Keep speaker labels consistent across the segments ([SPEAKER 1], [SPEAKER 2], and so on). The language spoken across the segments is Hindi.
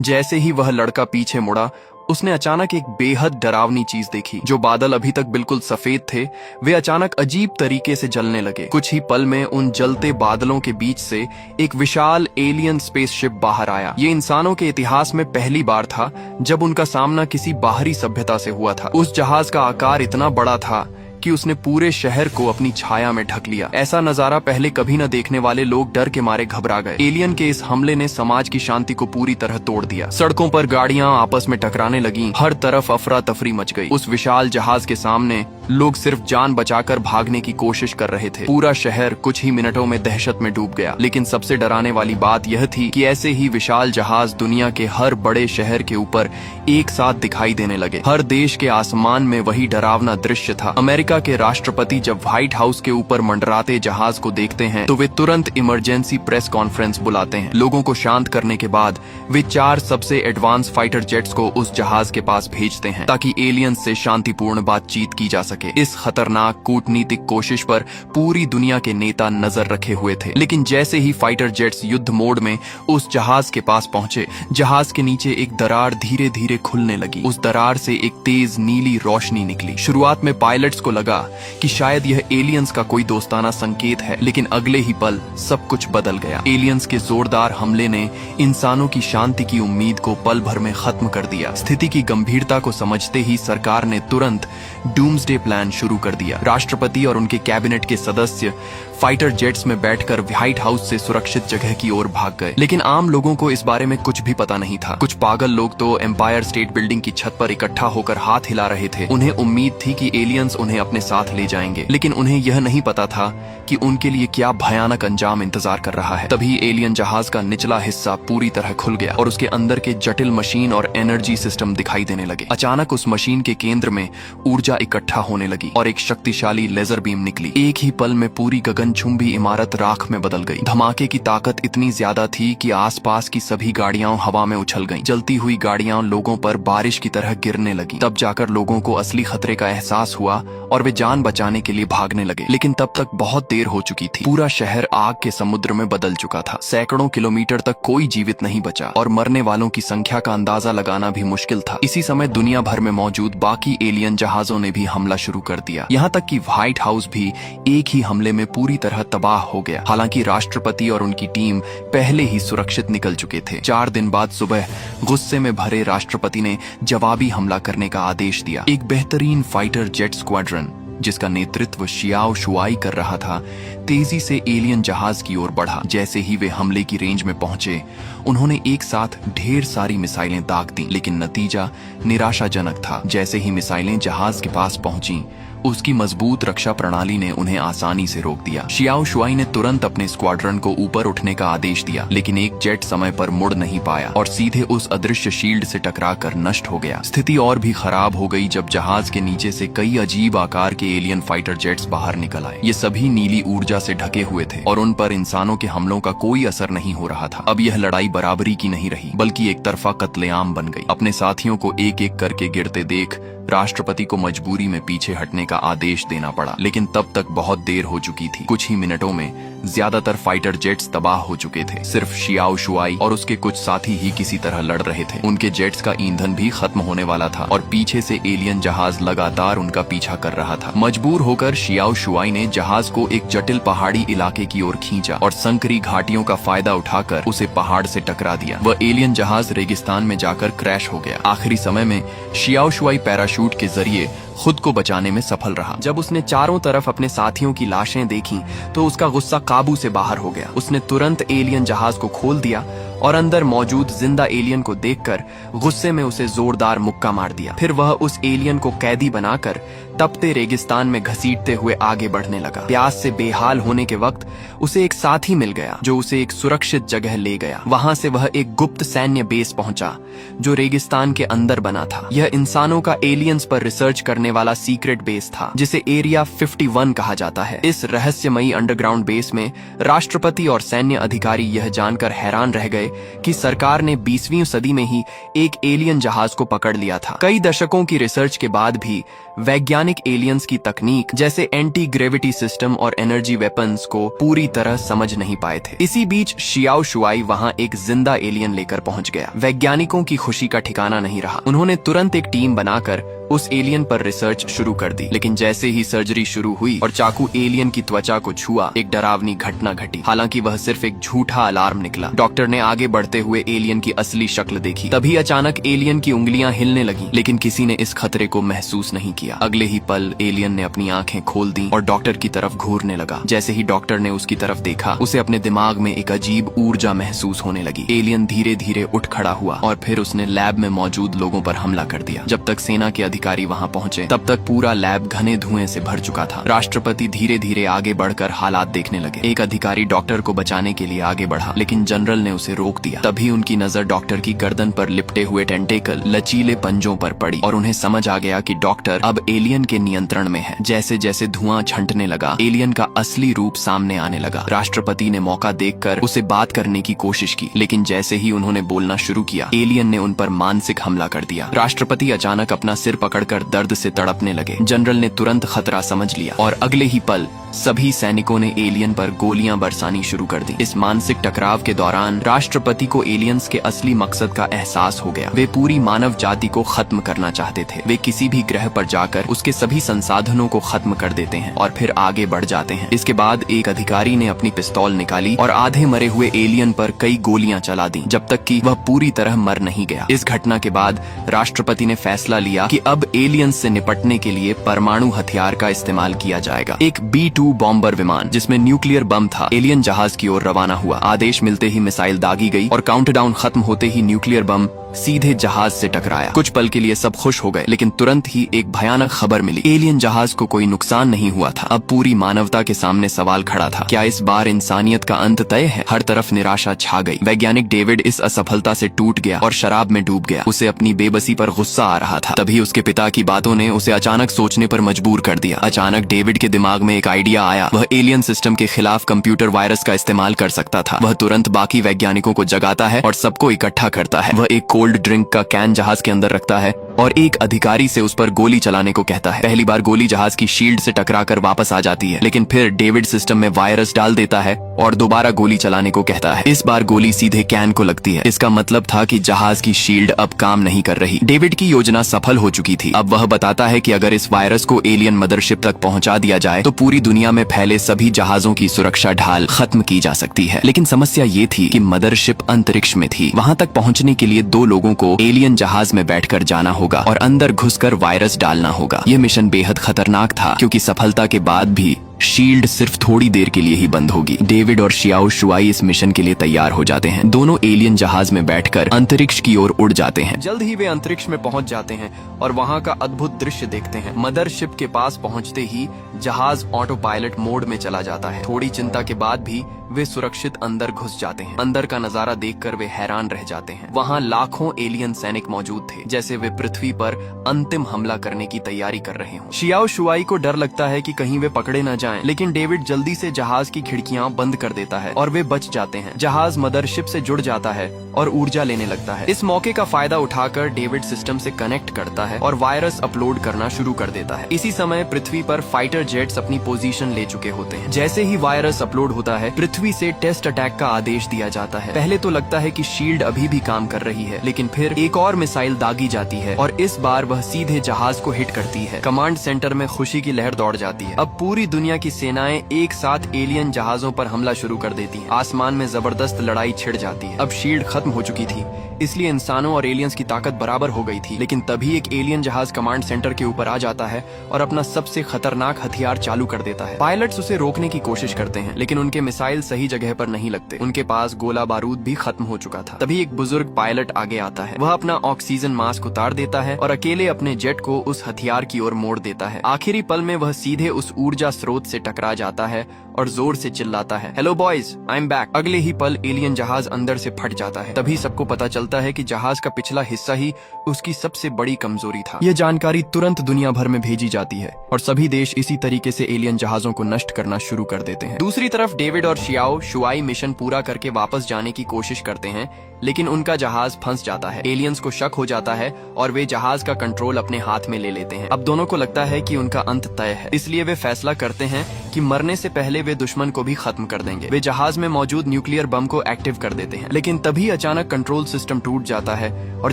[SPEAKER 1] जैसे ही वह लड़का पीछे मुड़ा, उसने अचानक एक बेहद डरावनी चीज देखी। जो बादल अभी तक बिल्कुल सफेद थे, वे अचानक अजीब तरीके से जलने लगे। कुछ ही पल में उन जलते बादलों के बीच से एक विशाल एलियन स्पेसशिप बाहर आया। ये इंसानों के इतिहास में पहली बार था जब उनका सामना किसी बाहरी सभ्यता से हुआ था। उस जहाज का आकार इतना बड़ा था कि उसने पूरे शहर को अपनी छाया में ढक लिया। ऐसा नजारा पहले कभी न देखने वाले लोग डर के मारे घबरा गए। एलियन के इस हमले ने समाज की शांति को पूरी तरह तोड़ दिया। सड़कों पर गाड़ियां आपस में टकराने लगीं, हर तरफ अफरा तफरी मच गई। उस विशाल जहाज के सामने लोग सिर्फ जान बचाकर भागने की कोशिश कर रहे थे। पूरा शहर कुछ ही मिनटों में दहशत में डूब गया। लेकिन सबसे डराने वाली बात यह थी कि ऐसे ही विशाल जहाज दुनिया के हर बड़े शहर के ऊपर एक साथ दिखाई देने लगे। हर देश के आसमान में वही डरावना दृश्य था। अमेरिका के राष्ट्रपति जब व्हाइट हाउस के ऊपर मंडराते जहाज को देखते हैं तो वे तुरंत इमरजेंसी प्रेस कॉन्फ्रेंस बुलाते हैं। लोगों को शांत करने के बाद वे 4 सबसे एडवांस फाइटर जेट्स को उस जहाज के पास भेजते हैं ताकि एलियंस से शांतिपूर्ण बातचीत की जा सके। इस खतरनाक कूटनीतिक कोशिश पर पूरी दुनिया के नेता नजर रखे हुए थे। लेकिन जैसे ही फाइटर जेट्स युद्ध मोड में उस जहाज के पास पहुंचे, जहाज के नीचे एक दरार धीरे धीरे खुलने लगी। उस दरार से एक तेज नीली रोशनी निकली। शुरुआत में पायलट्स को लगा कि शायद यह एलियंस का कोई दोस्ताना संकेत है, लेकिन अगले ही पल सब कुछ बदल गया। एलियंस के जोरदार हमले ने इंसानों की शांति की उम्मीद को पल भर में खत्म कर दिया। स्थिति की गंभीरता को समझते ही सरकार ने तुरंत डूम्सडे प्लान शुरू कर दिया। राष्ट्रपति और उनके कैबिनेट के सदस्य फाइटर जेट्स में बैठकर व्हाइट हाउस से सुरक्षित जगह की ओर भाग गए। लेकिन आम लोगों को इस बारे में कुछ भी पता नहीं था। कुछ पागल लोग तो एम्पायर स्टेट बिल्डिंग की छत पर इकट्ठा होकर हाथ हिला रहे थे। उन्हें उम्मीद थी कि एलियंस उन्हें अपने साथ ले जाएंगे, लेकिन उन्हें यह नहीं पता था कि उनके लिए क्या भयानक अंजाम इंतजार कर रहा है। तभी एलियन जहाज का निचला हिस्सा पूरी तरह खुल गया और उसके अंदर के जटिल मशीन और एनर्जी सिस्टम दिखाई देने लगे। अचानक उस मशीन के केंद्र में ऊर्जा इकट्ठा होने लगी और एक शक्तिशाली लेजर बीम निकली। एक ही पल में पूरी गगनचुंबी इमारत राख में बदल गई। धमाके की ताकत इतनी ज्यादा थी कि आसपास की सभी गाड़ियां हवा में उछल गईं। जलती हुई गाड़ियां लोगों पर बारिश की तरह गिरने लगी। तब जाकर लोगों को असली खतरे का एहसास हुआ और वे जान बचाने के लिए भागने लगे। लेकिन तब तक बहुत देर हो चुकी थी। पूरा शहर आग के समुद्र में बदल चुका था। सैकड़ों किलोमीटर तक कोई जीवित नहीं बचा और मरने वालों की संख्या का अंदाजा लगाना भी मुश्किल था। इसी समय दुनिया भर में मौजूद बाकी एलियन जहाजों ने भी हमला शुरू कर दिया। यहाँ तक कि व्हाइट हाउस भी एक ही हमले में पूरी तरह तबाह हो गया। हालांकि राष्ट्रपति और उनकी टीम पहले ही सुरक्षित निकल चुके थे। 4 दिन बाद सुबह गुस्से में भरे राष्ट्रपति ने जवाबी हमला करने का आदेश दिया। एक बेहतरीन फाइटर जेट स्क्वाड्रन जिसका नेतृत्व शियाओ शुआई कर रहा था, तेजी से एलियन जहाज की ओर बढ़ा। जैसे ही वे हमले की रेंज में पहुंचे, उन्होंने एक साथ ढेर सारी मिसाइलें दाग दी, लेकिन नतीजा निराशाजनक था। जैसे ही मिसाइलें जहाज के पास पहुंची, उसकी मजबूत रक्षा प्रणाली ने उन्हें आसानी से रोक दिया। शियाओ शुआई ने तुरंत अपने स्क्वाड्रन को ऊपर उठने का आदेश दिया, लेकिन एक जेट समय पर मुड़ नहीं पाया और सीधे उस अदृश्य शील्ड से टकराकर नष्ट हो गया। स्थिति और भी खराब हो गई जब जहाज के नीचे से कई अजीब आकार के एलियन फाइटर जेट्स बाहर निकल आए। ये सभी नीली ऊर्जा से ढके हुए थे और उन पर इंसानों के हमलों का कोई असर नहीं हो रहा था। अब यह लड़ाई बराबरी की नहीं रही, बल्कि एक तरफा कत्लेआम बन गई। अपने साथियों को एक एक करके गिरते देख राष्ट्रपति को मजबूरी में पीछे हटने का आदेश देना पड़ा। लेकिन तब तक बहुत देर हो चुकी थी। कुछ ही मिनटों में ज्यादातर फाइटर जेट्स तबाह हो चुके थे। सिर्फ शियाओ शुआई और उसके कुछ साथी ही किसी तरह लड़ रहे थे। उनके जेट्स का ईंधन भी खत्म होने वाला था और पीछे से एलियन जहाज लगातार उनका पीछा कर रहा था। मजबूर होकर शियाओ शुआई ने जहाज को एक जटिल पहाड़ी इलाके की ओर खींचा और संकरी घाटियों का फायदा उठाकर उसे पहाड़ से टकरा दिया। वह एलियन जहाज रेगिस्तान में जाकर क्रैश हो गया। आखिरी समय में शियाओ शुआई पैराशूट के जरिए खुद को बचाने में सफल रहा। जब उसने चारों तरफ अपने साथियों की लाशें देखी तो उसका गुस्सा काबू से बाहर हो गया। उसने तुरंत एलियन जहाज को खोल दिया और अंदर मौजूद जिंदा एलियन को देखकर गुस्से में उसे जोरदार मुक्का मार दिया। फिर वह उस एलियन को कैदी बनाकर तपते रेगिस्तान में घसीटते हुए आगे बढ़ने लगा। प्यास से बेहाल होने के वक्त उसे एक साथी मिल गया जो उसे एक सुरक्षित जगह ले गया। वहां से वह एक गुप्त सैन्य बेस पहुंचा जो रेगिस्तान के अंदर बना था। यह इंसानों का एलियंस पर रिसर्च करने करने वाला सीक्रेट बेस था जिसे एरिया 51 कहा जाता है। इस रहस्यमयी अंडरग्राउंड बेस में राष्ट्रपति और सैन्य अधिकारी यह जानकर हैरान रह गए कि सरकार ने 20वीं सदी में ही एक एलियन जहाज को पकड़ लिया था। कई दशकों की रिसर्च के बाद भी वैज्ञानिक एलियंस की तकनीक जैसे एंटी ग्रेविटी सिस्टम और एनर्जी वेपन्स को पूरी तरह समझ नहीं पाए थे। इसी बीच शियाओ शुआई वहां एक जिंदा एलियन लेकर पहुंच गया। वैज्ञानिकों की खुशी का ठिकाना नहीं रहा। उन्होंने तुरंत एक टीम बनाकर उस एलियन पर रिसर्च शुरू कर दी। लेकिन जैसे ही सर्जरी शुरू हुई और चाकू एलियन की त्वचा को छुआ, एक डरावनी घटना घटी। हालांकि वह सिर्फ एक झूठा अलार्म निकला। डॉक्टर ने आगे बढ़ते हुए एलियन की असली शक्ल देखी। तभी अचानक एलियन की उंगलियां हिलने लगीं, लेकिन किसी ने इस खतरे को महसूस नहीं किया। अगले ही पल एलियन ने अपनी आंखें खोल दी और डॉक्टर की तरफ घूरने लगा। जैसे ही डॉक्टर ने उसकी तरफ देखा, उसे अपने दिमाग में एक अजीब ऊर्जा महसूस होने लगी। एलियन धीरे धीरे उठ खड़ा हुआ और फिर उसने लैब में मौजूद लोगों पर हमला कर दिया। जब तक सेना के अधिकारी वहां पहुंचे, तब तक पूरा लैब घने धुएं से भर चुका था। राष्ट्रपति धीरे धीरे आगे बढ़कर हालात देखने लगे। एक अधिकारी डॉक्टर को बचाने के लिए आगे बढ़ा, लेकिन जनरल ने उसे रोक दिया। तभी उनकी नजर डॉक्टर की गर्दन पर लिपटे हुए टेंटेकल लचीले पंजों पर पड़ी और उन्हें समझ आ गया कि डॉक्टर अब एलियन के नियंत्रण में है। जैसे जैसे धुआं छंटने लगा, एलियन का असली रूप सामने आने लगा। राष्ट्रपति ने मौका देखकर उसे बात करने की कोशिश की, लेकिन जैसे ही उन्होंने बोलना शुरू किया, एलियन ने उन पर मानसिक हमला कर दिया। राष्ट्रपति अचानक अपना सिर पकड़कर दर्द से तड़पने लगे। जनरल ने तुरंत खतरा समझ लिया और अगले ही पल सभी सैनिकों ने एलियन पर गोलियां बरसानी शुरू कर दी। इस मानसिक टकराव के दौरान राष्ट्रपति को एलियंस के असली मकसद का एहसास हो गया। वे पूरी मानव जाति को खत्म करना चाहते थे। वे किसी भी ग्रह पर जाकर उसके सभी संसाधनों को खत्म कर देते हैं और फिर आगे बढ़ जाते हैं। इसके बाद एक अधिकारी ने अपनी पिस्तौल निकाली और आधे मरे हुए एलियन पर कई गोलियां चला दी, जब तक कि वह पूरी तरह मर नहीं गया। इस घटना के बाद राष्ट्रपति ने फैसला लिया कि अब एलियंस से निपटने के लिए परमाणु हथियार का इस्तेमाल किया जाएगा। एक B-2 बॉम्बर विमान जिसमें न्यूक्लियर बम था, एलियन जहाज की ओर रवाना हुआ। आदेश मिलते ही मिसाइल दागी गई और काउंटडाउन खत्म होते ही न्यूक्लियर बम सीधे जहाज से टकराया। कुछ पल के लिए सब खुश हो गए, लेकिन तुरंत ही एक भयानक खबर मिली। एलियन जहाज को कोई नुकसान नहीं हुआ था। अब पूरी मानवता के सामने सवाल खड़ा था, क्या इस बार इंसानियत का अंत तय है? हर तरफ निराशा छा गई। वैज्ञानिक डेविड इस असफलता से टूट गया और शराब में डूब गया। उसे अपनी बेबसी पर गुस्सा आ रहा था। तभी उसके पिता की बातों ने उसे अचानक सोचने पर मजबूर कर दिया। अचानक डेविड के दिमाग में एक आइडिया आया। वह एलियन सिस्टम के खिलाफ कंप्यूटर वायरस का इस्तेमाल कर सकता था। वह तुरंत बाकी वैज्ञानिकों को जगाता है और सबको इकट्ठा करता है। वह एक कोल्ड ड्रिंक का कैन जहाज के अंदर रखता है और एक अधिकारी से उस पर गोली चलाने को कहता है। पहली बार गोली जहाज की शील्ड से टकराकर वापस आ जाती है, लेकिन फिर डेविड सिस्टम में वायरस डाल देता है और दोबारा गोली चलाने को कहता है। इस बार गोली सीधे कैन को लगती है। इसका मतलब था कि जहाज की शील्ड अब काम नहीं कर रही। डेविड की योजना सफल हो चुकी थी। अब वह बताता है कि अगर इस वायरस को एलियन मदरशिप तक पहुंचा दिया जाए तो पूरी दुनिया में फैले सभी जहाजों की सुरक्षा ढाल खत्म की जा सकती है। लेकिन समस्या ये थी कि मदरशिप अंतरिक्ष में थी। वहां तक पहुंचने के लिए 2 लोगों को एलियन जहाज में बैठकर जाना होगा और अंदर घुसकर वायरस डालना होगा। यह मिशन बेहद खतरनाक था, क्योंकि सफलता के बाद भी शील्ड सिर्फ थोड़ी देर के लिए ही बंद होगी। डेविड और शियाओ शुआई इस मिशन के लिए तैयार हो जाते हैं। दोनों एलियन जहाज में बैठकर अंतरिक्ष की ओर उड़ जाते हैं। जल्द ही वे अंतरिक्ष में पहुंच जाते हैं और वहां का अद्भुत दृश्य देखते हैं। मदरशिप के पास पहुंचते ही जहाज ऑटो पायलट मोड में चला जाता है। थोड़ी चिंता के बाद भी वे सुरक्षित अंदर घुस जाते हैं। अंदर का नजारा देखकर वे हैरान रह जाते हैं। वहां लाखों एलियन सैनिक मौजूद थे, जैसे वे पृथ्वी पर अंतिम हमला करने की तैयारी कर रहे हों। शियाओ शुआई को डर लगता है कि कहीं वे पकड़े न जाएं, लेकिन डेविड जल्दी से जहाज की खिड़कियां बंद कर देता है और वे बच जाते हैं। जहाज मदरशिप से जुड़ जाता है और ऊर्जा लेने लगता है। इस मौके का फायदा उठाकर डेविड सिस्टम से कनेक्ट करता है और वायरस अपलोड करना शुरू कर देता है। इसी समय पृथ्वी पर फाइटर जेट्स अपनी पोजीशन ले चुके होते हैं। जैसे ही वायरस अपलोड होता है, पृथ्वी से टेस्ट अटैक का आदेश दिया जाता है। पहले तो लगता है कि शील्ड अभी भी काम कर रही है, लेकिन फिर एक और मिसाइल दागी जाती है और इस बार वह सीधे जहाज को हिट करती है। कमांड सेंटर में खुशी की लहर दौड़ जाती है। अब पूरी दुनिया की सेनाएं एक साथ एलियन जहाजों पर हमला शुरू कर देती हैं। आसमान में जबरदस्त लड़ाई छिड़ जाती है। अब शील्ड खत्म हो चुकी थी, इसलिए इंसानों और एलियंस की ताकत बराबर हो गई थी। लेकिन तभी एक एलियन जहाज कमांड सेंटर के ऊपर आ जाता है और अपना सबसे खतरनाक हथियार चालू कर देता है। पायलट्स उसे रोकने की कोशिश करते हैं, लेकिन उनके मिसाइल सही जगह पर नहीं लगते। उनके पास गोला बारूद भी खत्म हो चुका था। तभी एक बुजुर्ग पायलट आगे आता है। वह अपना ऑक्सीजन मास्क उतार देता है और अकेले अपने जेट को उस हथियार की ओर मोड़ देता है। आखिरी पल में वह सीधे उस ऊर्जा स्रोत खुद से टकरा जाता है और जोर से चिल्लाता है, hello boys, I am back. अगले ही पल एलियन जहाज अंदर से फट जाता है। तभी सबको पता चलता है कि जहाज का पिछला हिस्सा ही उसकी सबसे बड़ी कमजोरी था। यह जानकारी तुरंत दुनिया भर में भेजी जाती है और सभी देश इसी तरीके से एलियन जहाजों को नष्ट करना शुरू कर देते हैं। दूसरी तरफ डेविड और शियाओ शुआई मिशन पूरा करके वापस जाने की कोशिश करते हैं, लेकिन उनका जहाज फंस जाता है। एलियंस को शक हो जाता है और वे जहाज का कंट्रोल अपने हाथ में ले लेते हैं। अब दोनों को लगता है कि उनका अंत तय है, इसलिए वे फैसला करते हैं कि मरने से पहले वे दुश्मन को भी खत्म कर देंगे। वे जहाज में मौजूद न्यूक्लियर बम को एक्टिव कर देते हैं, लेकिन तभी अचानक कंट्रोल सिस्टम टूट जाता है और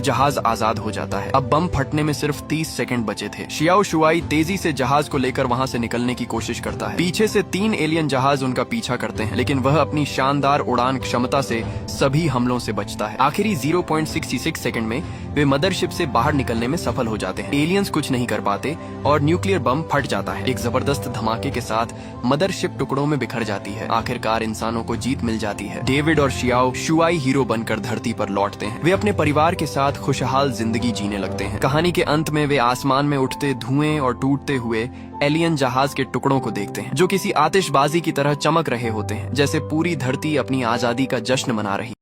[SPEAKER 1] जहाज आजाद हो जाता है। अब बम फटने में सिर्फ 30 सेकंड बचे थे। शियाओ शुआई तेजी से जहाज को लेकर वहां से निकलने की कोशिश करता है। पीछे से 3 एलियन जहाज उनका पीछा करते हैं, लेकिन वह अपनी शानदार उड़ान क्षमता से सभी हमलों से बचता है। आखिरी 0.66 सेकंड में वे मदरशिप से बाहर निकलने में सफल हो जाते हैं। एलियंस कुछ नहीं कर पाते और न्यूक्लियर बम फट जाता है। एक जबरदस्त धमाके के साथ मदरशिप टुकड़ों में बिखर जाती है। आखिरकार इंसानों को जीत मिल जाती है। डेविड और शियाओ शुआई हीरो बनकर धरती पर लौटते हैं। वे अपने परिवार के साथ खुशहाल जिंदगी जीने लगते हैं। कहानी के अंत में वे आसमान में उठते धुएं और टूटते हुए एलियन जहाज के टुकड़ों को देखते हैं, जो किसी आतिशबाजी की तरह चमक रहे होते हैं, जैसे पूरी धरती अपनी आजादी का जश्न मना रही।